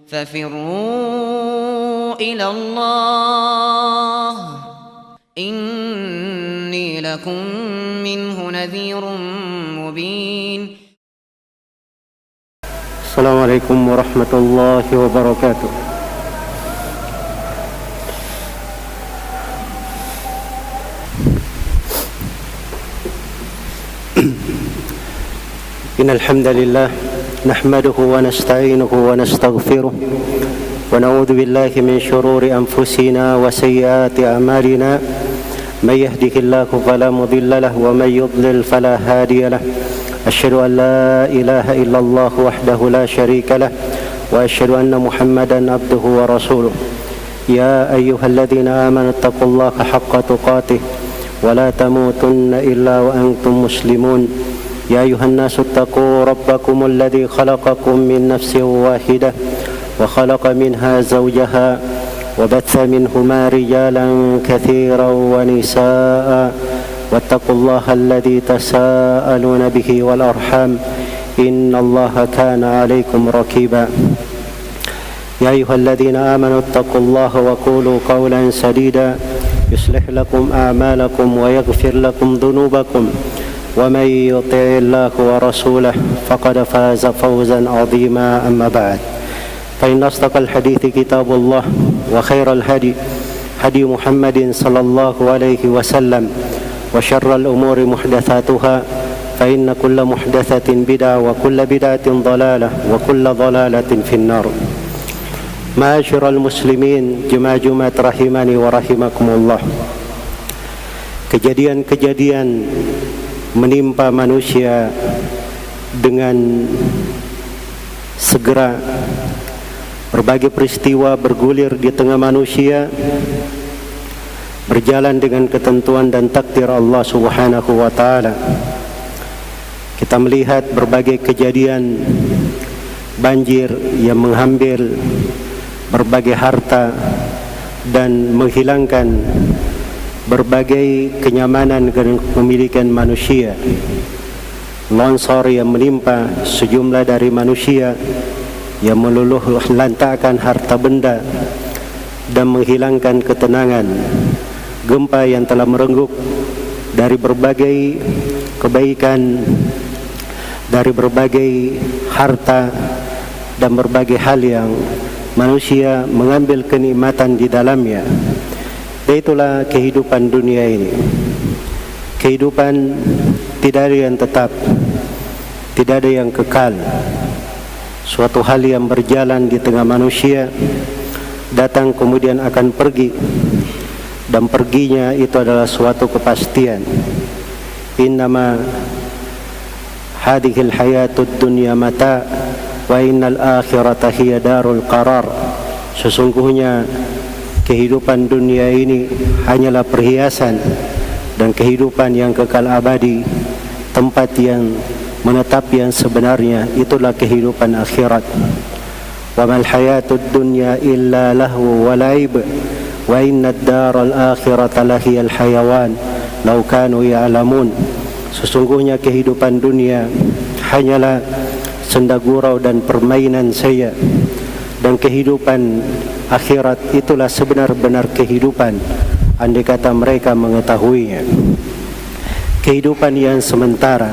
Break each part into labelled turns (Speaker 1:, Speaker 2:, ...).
Speaker 1: ففروا إلى الله إني لكم منه نذير مبين.
Speaker 2: السلام عليكم ورحمة الله وبركاته. إن الحمد لله نحمده ونستعينه ونستغفره ونعوذ بالله من شرور أنفسنا وسيئات أعمالنا. من يهده الله فلا مضل له ومن يضلل فلا هادي له. أشهد أن لا إله إلا الله وحده لا شريك له وأشهد أن محمدا عبده ورسوله. يا أيها الذين آمنوا اتقوا الله حق تقاته ولا تموتن إلا وأنتم مسلمون. يا أيها الناس اتقوا ربكم الذي خلقكم من نفس واحدة وخلق منها زوجها وبث منهما رجالا كثيرا ونساء واتقوا الله الذي تساءلون به والأرحام إن الله كان عليكم رقيبا. يا أيها الذين آمنوا اتقوا الله وقولوا قولا سديدا يصلح لكم أعمالكم ويغفر لكم ذنوبكم ومن يطع الله ورسوله فقد فاز فوزا عظيما. أما بعد فإن أصدق الحديث كتاب الله وخير الهدي هدي محمد صلى الله عليه وسلم وشر الأمور محدثاتها فإن كل محدثة بدعة وكل بدعة ضلالة وكل ضلالة في النار. معاشر المسlimin, jemaah Jumat rahimani wa rahimakumullah. Kejadian-kejadian menimpa manusia dengan segera. Berbagai peristiwa bergulir di tengah manusia, berjalan dengan ketentuan dan takdir Allah Subhanahu wa taala. Kita melihat berbagai kejadian banjir yang mengambil berbagai harta dan menghilangkan berbagai kenyamanan dan kepemilikan manusia. Longsor yang menimpa sejumlah dari manusia yang meluluh lantakkan harta benda dan menghilangkan ketenangan. Gempa yang telah merenggut dari berbagai kebaikan, dari berbagai harta dan berbagai hal yang manusia mengambil kenikmatan di dalamnya. Dan itulah kehidupan dunia ini. Kehidupan tidak ada yang tetap, tidak ada yang kekal. Suatu hal yang berjalan di tengah manusia, datang kemudian akan pergi, dan perginya itu adalah suatu kepastian. Innama hadhil hayatud dunya mata wa innal akhirata hiya darul qarar. Sesungguhnya kehidupan dunia ini hanyalah perhiasan, dan kehidupan yang kekal abadi, tempat yang menetap yang sebenarnya, itulah kehidupan akhirat. Wa mal hayatud dunya illa lahu wa laib wa innad daral akhirata lahiyal hayawan law kanu ya'lamun. Sesungguhnya kehidupan dunia hanyalah senda gurau dan permainan saya, dan kehidupan akhirat itulah sebenar-benar kehidupan, andai kata mereka mengetahuinya. Kehidupan yang sementara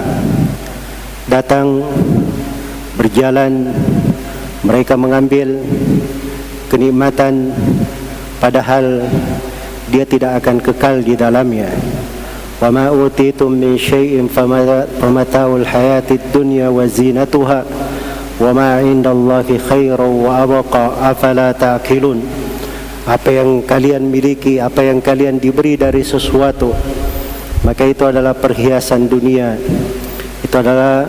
Speaker 2: datang, berjalan, mereka mengambil kenikmatan, padahal dia tidak akan kekal di dalamnya. Wa ma utitum min syai'in famata'ul hayatid dunya wa zinatuha wa ma 'indallahi khairu wa abqa afala ta'qilun. Apa yang kalian miliki, apa yang kalian diberi dari sesuatu, maka itu adalah perhiasan dunia. Itu adalah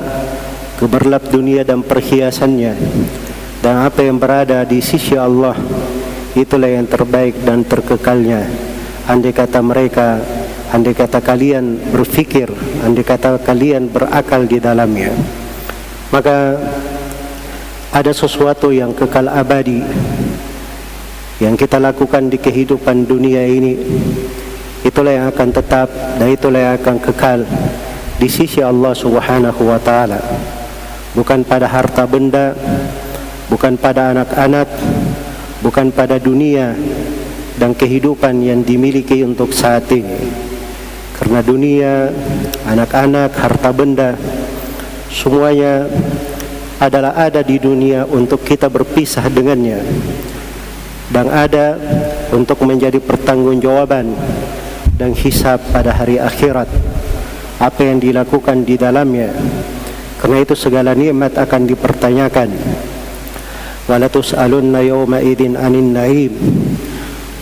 Speaker 2: gemerlap dunia dan perhiasannya. Dan apa yang berada di sisi Allah, itulah yang terbaik dan terkekalnya. Andai kata mereka, andai kata kalian berfikir, andai kata kalian berakal di dalamnya. Maka ada sesuatu yang kekal abadi yang kita lakukan di kehidupan dunia ini. Itulah yang akan tetap dan itulah yang akan kekal di sisi Allah Subhanahu wa taala. Bukan pada harta benda, bukan pada anak-anak, bukan pada dunia dan kehidupan yang dimiliki untuk saat ini. Karena dunia, anak-anak, harta benda, semuanya adalah ada di dunia untuk kita berpisah dengannya, dan ada untuk menjadi pertanggungjawaban dan hisab pada hari akhirat apa yang dilakukan di dalamnya. Karena itu segala nikmat akan dipertanyakan. Wala tus'alunna yawma idzin 'anil na'im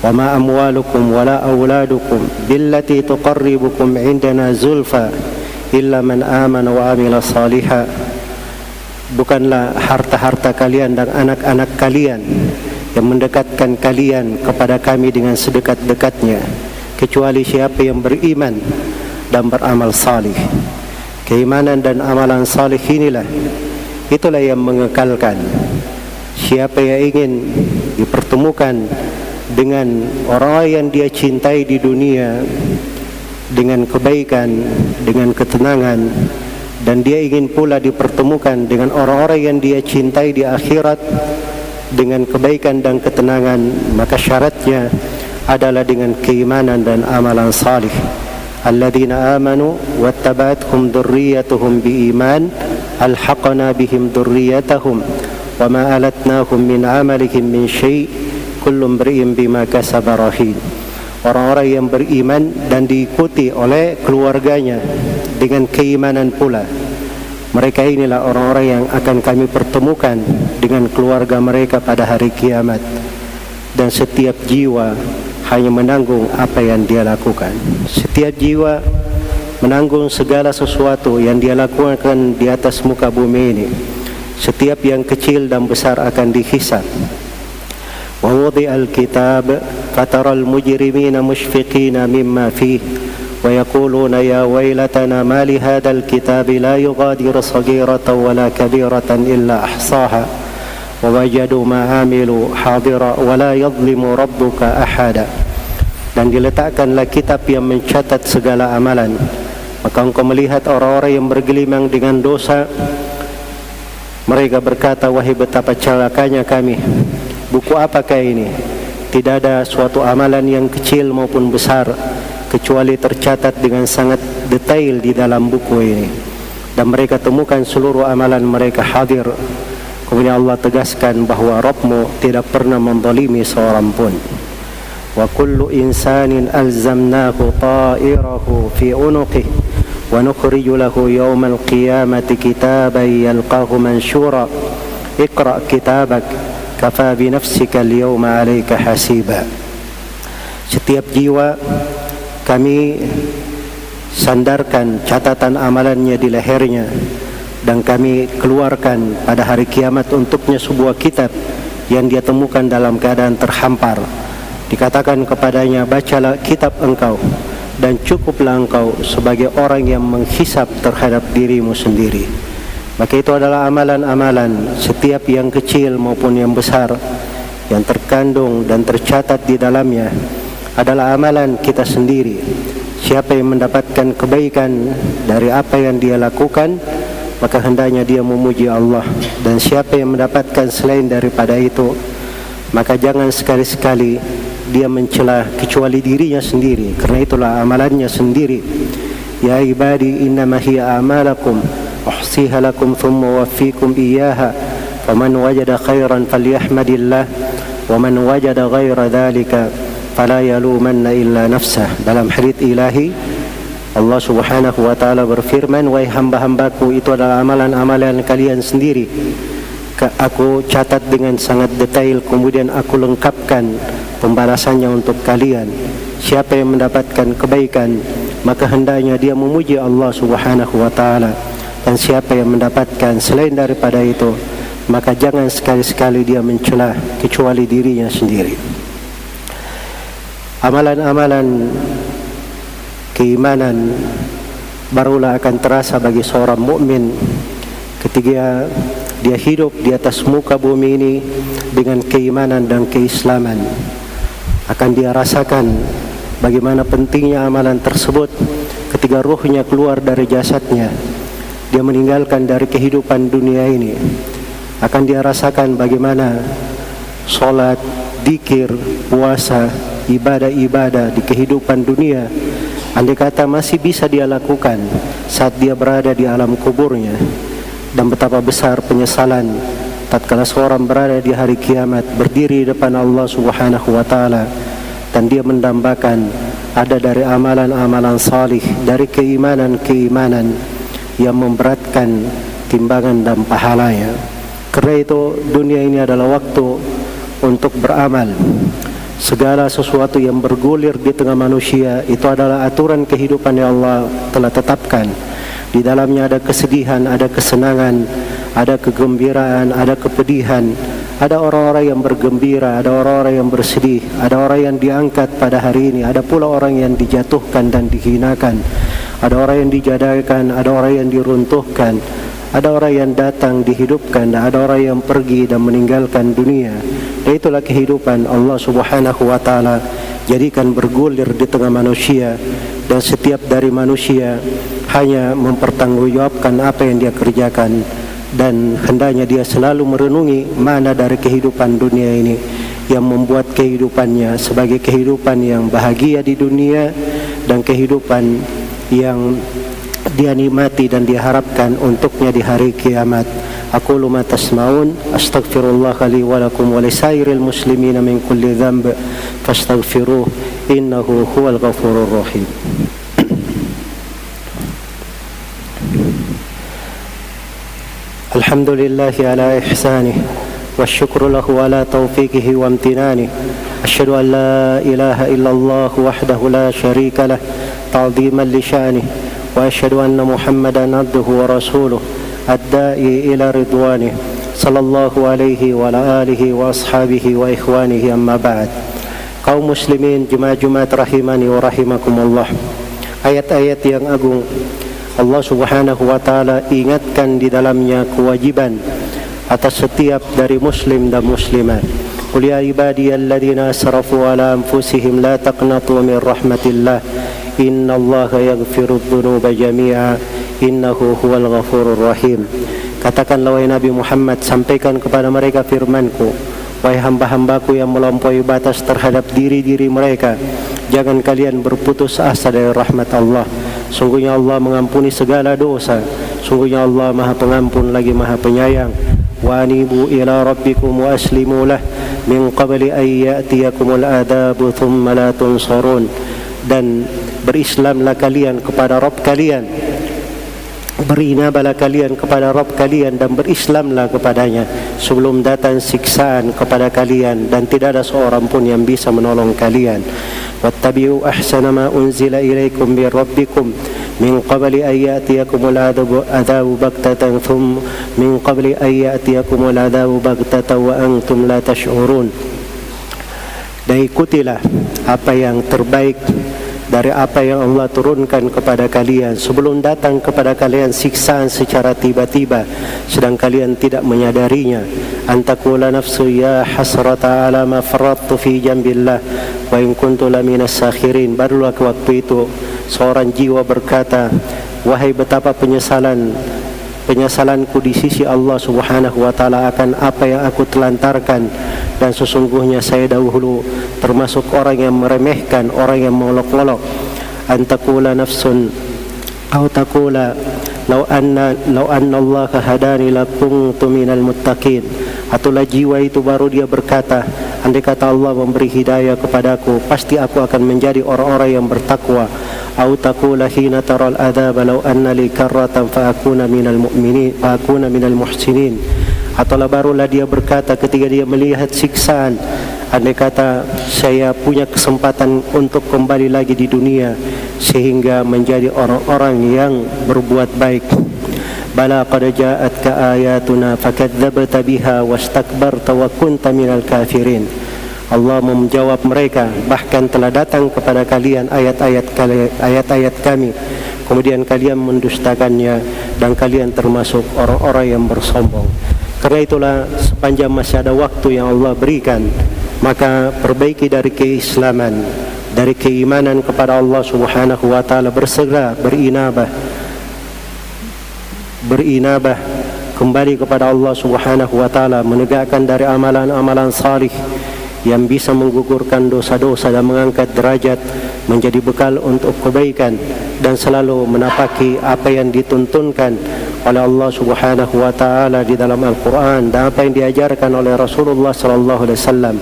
Speaker 2: wa ma amwalukum wala auladukum billati tuqarribukum 'indana zulfa illa man amana wa amila salihah. Bukanlah harta-harta kalian dan anak-anak kalian yang mendekatkan kalian kepada kami dengan sedekat-dekatnya, kecuali siapa yang beriman dan beramal salih. Keimanan dan amalan salih itulah yang mengekalkan. Siapa yang ingin dipertemukan dengan orang yang dia cintai di dunia dengan kebaikan, dengan ketenangan, dan dia ingin pula dipertemukan dengan orang-orang yang dia cintai di akhirat dengan kebaikan dan ketenangan, maka syaratnya adalah dengan keimanan dan amalan salih. Alladzina amanu wattaba'athum dzurriyyatuhum biiman alhaqna bihim dzurriyyatahum wama alatnahum min amalihim min syai' kullu imri'in bima kasaba rahin. Orang-orang yang beriman dan diikuti oleh keluarganya dengan keimanan pula, mereka inilah orang-orang yang akan kami pertemukan dengan keluarga mereka pada hari kiamat. Dan setiap jiwa hanya menanggung apa yang dia lakukan. Setiap jiwa menanggung segala sesuatu yang dia lakukan di atas muka bumi ini. Setiap yang kecil dan besar akan dihisab. ووضع الكتاب فترى المجرمين مشفقين مما فيه ويقولون يا ويلتنا ما لهذا الكتاب لا يغادر صغيرة ولا كبيرة إلا أحصاها ووجدوا ما عملوا حاضرا ولا يظلم ربك أحدا. Dan diletakkanlah kitab yang mencatat segala amalan, maka engkau melihat orang-orang yang bergelimang dengan dosa. Mereka berkata, wahai betapa celakanya kami, buku apakah ini? Tidak ada suatu amalan yang kecil maupun besar kecuali tercatat dengan sangat detail di dalam buku ini, dan mereka temukan seluruh amalan mereka hadir. Kemudian Allah tegaskan bahwa Rabbmu tidak pernah menzalimi seorang pun. Wa kullu insanin alzamnahu ta'irahu fi unuqih wa nukhriju lahu yawmal qiyamati kitaban yalqahu manshura iqra' kitabak kafa bi nafsika al-yawma 'alaika hasiba. Setiap jiwa kami sandarkan catatan amalannya di lehernya, dan kami keluarkan pada hari kiamat untuknya sebuah kitab yang dia temukan dalam keadaan terhampar. Dikatakan kepadanya, bacalah kitab engkau dan cukuplah engkau sebagai orang yang menghisap terhadap dirimu sendiri. Maka itu adalah amalan-amalan, setiap yang kecil maupun yang besar, yang terkandung dan tercatat di dalamnya adalah amalan kita sendiri. Siapa yang mendapatkan kebaikan dari apa yang dia lakukan, maka hendaknya dia memuji Allah. Dan siapa yang mendapatkan selain daripada itu, maka jangan sekali-sekali dia mencela kecuali dirinya sendiri, karena itulah amalannya sendiri. Ya ibadi innama hiya a'malakum uhsiha lakum thumma waffikum iyyaha faman wajada khairan falyahmadillah wa man wajada ghaira dhalika fala yalumanna illa nafsah. Dalam hadits ilahi Allah subhanahu wa ta'ala berfirman, wahai hamba-hambaku, itu adalah amalan-amalan kalian sendiri. Aku catat dengan sangat detail, kemudian aku lengkapkan pembalasannya untuk kalian. Siapa yang mendapatkan kebaikan, maka hendaknya dia memuji Allah subhanahu wa ta'ala. Dan siapa yang mendapatkan selain daripada itu, maka jangan sekali-sekali dia mencela kecuali dirinya sendiri. Amalan-amalan keimanan barulah akan terasa bagi seorang mukmin ketika dia hidup di atas muka bumi ini dengan keimanan dan keislaman. Akan dia rasakan bagaimana pentingnya amalan tersebut ketika ruhnya keluar dari jasadnya. Dia meninggalkan dari kehidupan dunia ini. akan dia rasakan bagaimana solat, zikir, puasa, ibadah-ibadah di kehidupan dunia, andai kata masih bisa dia lakukan saat dia berada di alam kuburnya, dan betapa besar penyesalan tatkala seorang berada di hari kiamat, berdiri di depan Allah Subhanahu wa taala, dan dia mendambakan ada dari amalan-amalan salih, dari keimanan-keimanan yang memberatkan timbangan dan pahalanya. Karena itu dunia ini adalah waktu untuk beramal. Segala sesuatu yang bergulir di tengah manusia itu adalah aturan kehidupan yang Allah telah tetapkan. Di dalamnya ada kesedihan, ada kesenangan, ada kegembiraan, ada kepedihan. Ada orang-orang yang bergembira, ada orang-orang yang bersedih, ada orang yang diangkat pada hari ini, ada pula orang yang dijatuhkan dan dihinakan. Ada orang yang dijadakan, ada orang yang diruntuhkan, ada orang yang datang dihidupkan, dan ada orang yang pergi dan meninggalkan dunia. Dan itulah kehidupan Allah Subhanahu wa taala jadikan bergulir di tengah manusia, dan setiap dari manusia hanya mempertanggungjawabkan apa yang dia kerjakan, dan hendaknya dia selalu merenungi mana dari kehidupan dunia ini yang membuat kehidupannya sebagai kehidupan yang bahagia di dunia dan kehidupan yang dia nikmati dan diharapkan untuknya di hari kiamat. Aqulu ma tasma'un, astaghfirullah li wa lakum wa lisairil muslimina min kulli dhanb fastaghfiruh innahu huwal ghafurur rahim. Alhamdulillahi ala ihsanih والشكر له على توفيقه وامتنانه أشهد أن لا إله إلا الله وحده لا شريك له تعظيما لشأنه وأشهد أن محمدا عبده ورسوله الداعي إلى رضوانه صلى الله عليه وعلى آله وأصحابه وإخوانه أما بعد. Kaum muslimin, jemaah-jemaah rahimani wa rahimakumullah, ayat-ayat yang agung Allah Subhanahu wa taala ingatkan di dalamnya kewajiban atas setiap dari muslim dan muslimat. Qul ya ibadiyalladzina asrafu ala anfusihim la taqnatu min rahmatillah innallaha yaghfirudz dzunuba jami'a innahu huwal ghafurur rahim. Katakanlah wahai Nabi Muhammad, sampaikan kepada mereka firman-Ku, wahai hamba-hambaku yang melampaui batas terhadap diri-diri mereka, jangan kalian berputus asa dari rahmat Allah. Sungguhnya Allah mengampuni segala dosa. Sungguhnya Allah Maha Pengampun lagi Maha Penyayang. Wa anibu ila rabbikum wa aslimu lah min qabli an ya'tiyakumul adabu thumma la tunsarun. Dan berislamlah kalian kepada Rabb kalian, berinabalah kalian kepada Rabb kalian dan berislamlah kepadanya sebelum datang siksaan kepada kalian, dan tidak ada seorang pun yang bisa menolong kalian. Wattabi'u ahsana ma unzila ilaikum min rabbikum min qabli an ya'tiyakumul adabu baghtatan thumma min qabli an ya'tiyakumul adabu baghtatan wa antum la tash'urun. Dan ikutilah apa yang terbaik dari apa yang Allah turunkan kepada kalian sebelum datang kepada kalian siksaan secara tiba-tiba sedang kalian tidak menyadarinya. Antakula nafsu ya hasrata ala ma faradtu fi jambillah wa in kuntu laminas sakhirin. Barulah waktu itu seorang jiwa berkata, wahai betapa penyesalanku di sisi Allah Subhanahu wa taala akan apa yang aku telantarkan, dan sesungguhnya saya dahulu termasuk orang yang meremehkan, orang yang mengolok-olok. Antakula nafsun atau takula law anna Allah hadani lakuntu minal muttaqin. Atulah jiwa itu baru dia berkata, andai kata Allah memberi hidayah kepadaku, pasti aku akan menjadi orang-orang yang bertakwa. Au taqula hina taral adzab law anna li karratan fa akuna minal mu'minin fa akuna minal muhsinin. Ataulah barulah dia berkata ketika dia melihat siksaan, andai kata saya punya kesempatan untuk kembali lagi di dunia sehingga menjadi orang-orang yang berbuat baik. Bala qad ja'atka ayatuna fakadzdzabta biha wastakbarta wa kunta minal kafirin. Allah menjawab mereka, bahkan telah datang kepada kalian ayat-ayat kami, kemudian kalian mendustakannya dan kalian termasuk orang-orang yang bersombong. Karena itulah sepanjang masih ada waktu yang Allah berikan, maka perbaiki dari keislaman, dari keimanan kepada Allah Subhanahu wa taala, bersegera berinabah kembali kepada Allah Subhanahu wa taala, menegakkan dari amalan-amalan salih yang bisa menggugurkan dosa-dosa dan mengangkat derajat menjadi bekal untuk kebaikan, dan selalu menapaki apa yang dituntunkan oleh Allah Subhanahu wa taala di dalam Al-Qur'an dan apa yang diajarkan oleh Rasulullah sallallahu alaihi wasallam,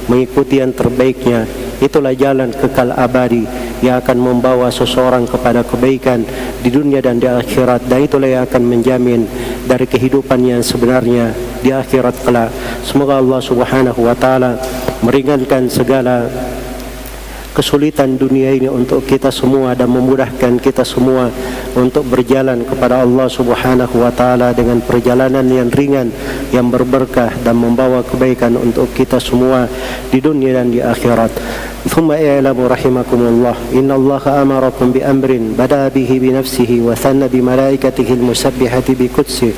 Speaker 2: mengikuti yang terbaiknya. Itulah jalan kekal abadi yang akan membawa seseorang kepada kebaikan di dunia dan di akhirat, dan itulah yang akan menjamin dari kehidupan yang sebenarnya di akhirat kelak. Semoga Allah Subhanahu wa taala meringankan segala kesulitan dunia ini untuk kita semua dan memudahkan kita semua untuk berjalan kepada Allah Subhanahu wa taala dengan perjalanan yang ringan, yang berberkah dan membawa kebaikan untuk kita semua di dunia dan di akhirat. ثم اعلموا رحمكم الله إن الله أمركم بأمر بدأ به بنفسه وثنى بملائكته المسبحة بقدسه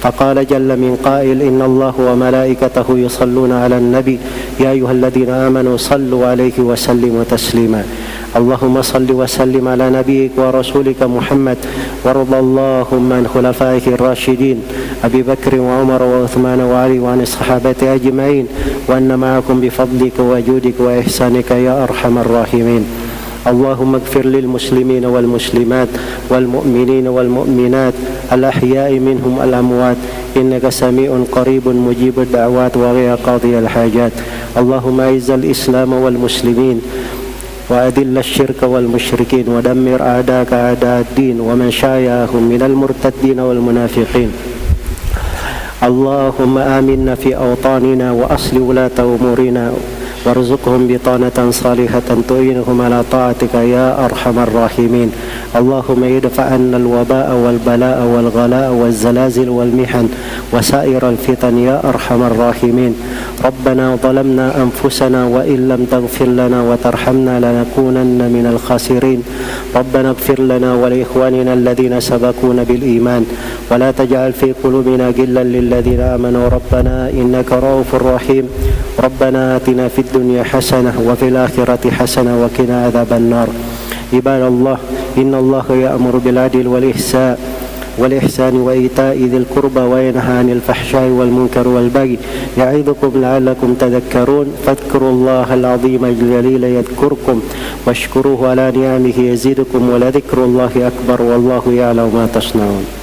Speaker 2: فقال جل من قائل إن الله وملائكته يصلون على النبي يا أيها الذين آمنوا صلوا عليه وسلموا تسليما اللهم صل وسلم على نبيك ورسولك محمد وارض اللهم عن خلفائه الراشدين أبي بكر وعمر وعثمان وعلي وعن الصحابة أجمعين وأن معكم بفضلك وجودك وإحسانك يا أرحم الراحمين اللهم اغفر للمسلمين والمسلمات والمؤمنين والمؤمنات الأحياء منهم الأموات إنك سميع قريب مجيب الدعوات وغير قاضي الحاجات اللهم أعز الإسلام والمسلمين وأذل الشرك والمشركين ودمر أعداءك أعداء الدين ومن شايعهم من المرتدين والمنافقين اللهم آمنا في أوطاننا وأصل ولاة أمورنا وارزقهم بطانة صالحة تعينهم على طاعتك يا أرحم الراحمين اللهم ادفع عنا الوباء والبلاء والغلاء والزلازل والمحن وسائر الفتن يا أرحم الراحمين ربنا ظلمنا أنفسنا وإن لم تغفر لنا وترحمنا لنكونن من الخاسرين ربنا اغفر لنا ولإخواننا الذين سبقونا بالإيمان ولا تجعل في قلوبنا غلا للذين آمنوا ربنا إنك رؤوف رحيم ربنا آتنا في الدنيا حسنة وفي الآخرة حسنة وقنا عذاب النار عباد الله إن الله يأمر بالعدل والإحسان وإيتاء ذي القربى وينهى عن الفحشاء والمنكر والبغي يعظكم لعلكم تذكرون فاذكروا الله العظيم الجليل يذكركم واشكروه على نعمه يزيدكم ولذكر الله أكبر والله يعلم ما تصنعون